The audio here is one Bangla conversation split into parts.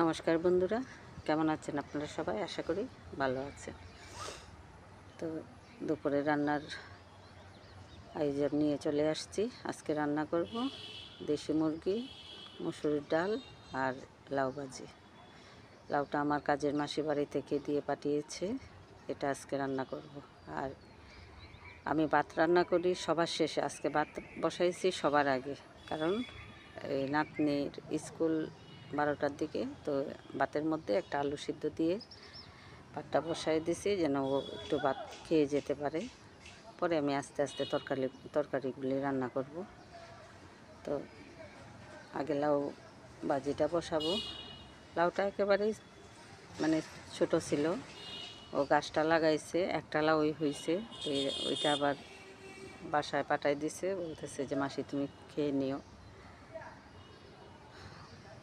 নমস্কার বন্ধুরা, কেমন আছেন আপনারা সবাই? আশা করি ভালো আছেন। তো দুপুরে রান্নার আয়োজন নিয়ে চলে আসছি। আজকে রান্না করব দেশি মুরগি, মুসুরির ডাল আর লাউ ভাজি। লাউটা আমার কাজের মাসি বাড়ি থেকে দিয়ে পাঠিয়েছে, এটা আজকে রান্না করব। আর আমি ভাত রান্না করি সবার শেষে, আজকে ভাত বসাইছি সবার আগে, কারণ এই নাতনির স্কুল 12টার দিকে। তো ভাতের মধ্যে একটা আলু সিদ্ধ দিয়ে ভাতটা বসাই দিছি, যেন ও একটু ভাত খেয়ে যেতে পারে। পরে আমি আস্তে আস্তে তরকারিগুলি রান্না করব। তো আগে লাউ ভাজিটা বসাবো। লাউটা একেবারেই ছোট ছিল, ও গাছটা লাগাইছে, একটা লাউই হয়েছে। ওইটা আবার বাসায় পাঠাই দিছে, বলতেছে যে মাসি তুমি খেয়ে নিও।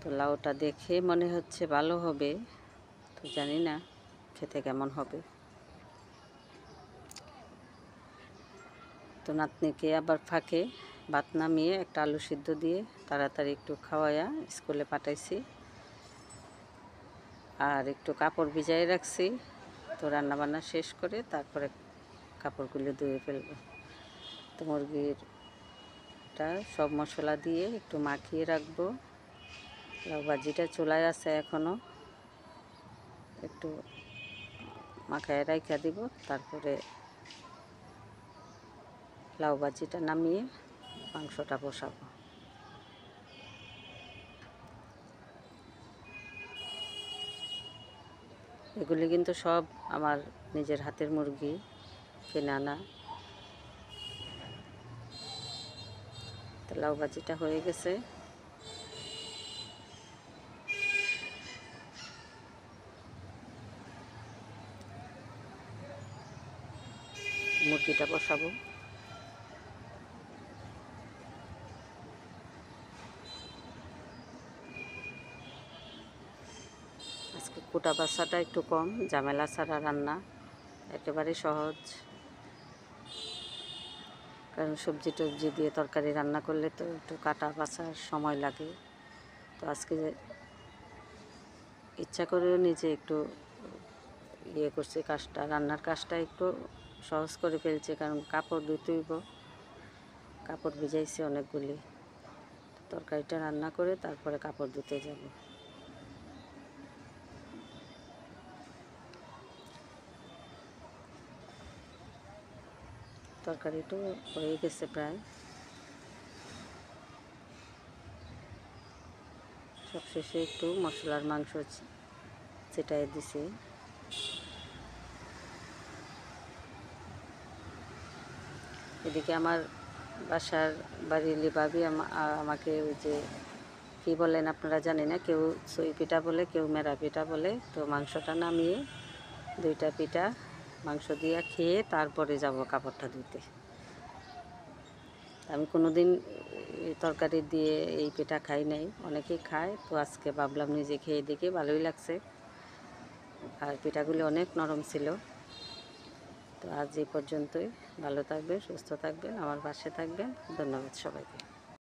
তো লাউটা দেখে মনে হচ্ছে ভালো হবে, তো জানি না খেতে কেমন হবে। তো নাতনিকে আবার ফাঁকে ভাত নামিয়ে একটা আলু সিদ্ধ দিয়ে তাড়াতাড়ি একটু খাওয়াইয়া স্কুলে পাঠাইছি, আর একটু কাপড় ভিজাই রাখছি। তো রান্নাবান্না শেষ করে তারপরে কাপড়গুলো ধুয়ে ফেলবো। তো মুরগিরটা সব মশলা দিয়ে একটু মাখিয়ে রাখবো। লাউ ভাজিটা চুলায় আছে এখনও, একটু মাখায় রাইখা দিব। তারপরে লাউ ভাজিটা নামিয়ে মাংসটা বসাবো। এগুলি কিন্তু সব আমার নিজের হাতের মুরগি, কেনা না। তো লাউ ভাজিটা হয়ে গেছে, মুরগিটা বসাবো। আজকে কোটা বাছাটা একটু কম, ঝামেলা ছাড়া রান্না, একেবারে সহজ। কারণ সবজি টবজি দিয়ে তরকারি রান্না করলে তো একটু কাটা বাছার সময় লাগে। তো আজকে ইচ্ছা করেও নিজে একটু করছি, কাজটা, রান্নার কাজটা একটু সহজ করে ফেলছে। কারণ কাপড় ধুতেইব, কাপড় ভিজাইছি অনেকগুলি। তরকারিটা রান্না করে তারপরে কাপড় ধুতে যাব। তরকারিটা হয়ে গেছে প্রায়, সবশেষে একটু মশলার মাংস ছিটাই দিছি। এদিকে আমার বাসার বাড়ির ভাবি আমাকে ওই যে কী বলেন আপনারা জানি না, কেউ সই পিঠা বলে, কেউ মেরা পিঠা বলে। তো মাংসটা নামিয়ে 2টা পিঠা মাংস দিয়ে খেয়ে তারপরে যাব কাপড়টা ধুতে। আমি কোনো দিন তরকারি দিয়ে এই পিঠা খাই নাই, অনেকেই খায়। তো আজকে ভাবলাম নিজে খেয়ে দেখে, ভালোই লাগছে। আর পিঠাগুলি অনেক নরম ছিল। তো আজ এই পর্যন্তই। ভালো থাকবেন, সুস্থ থাকবেন, আমার পাশে থাকবেন। ধন্যবাদ সবাইকে।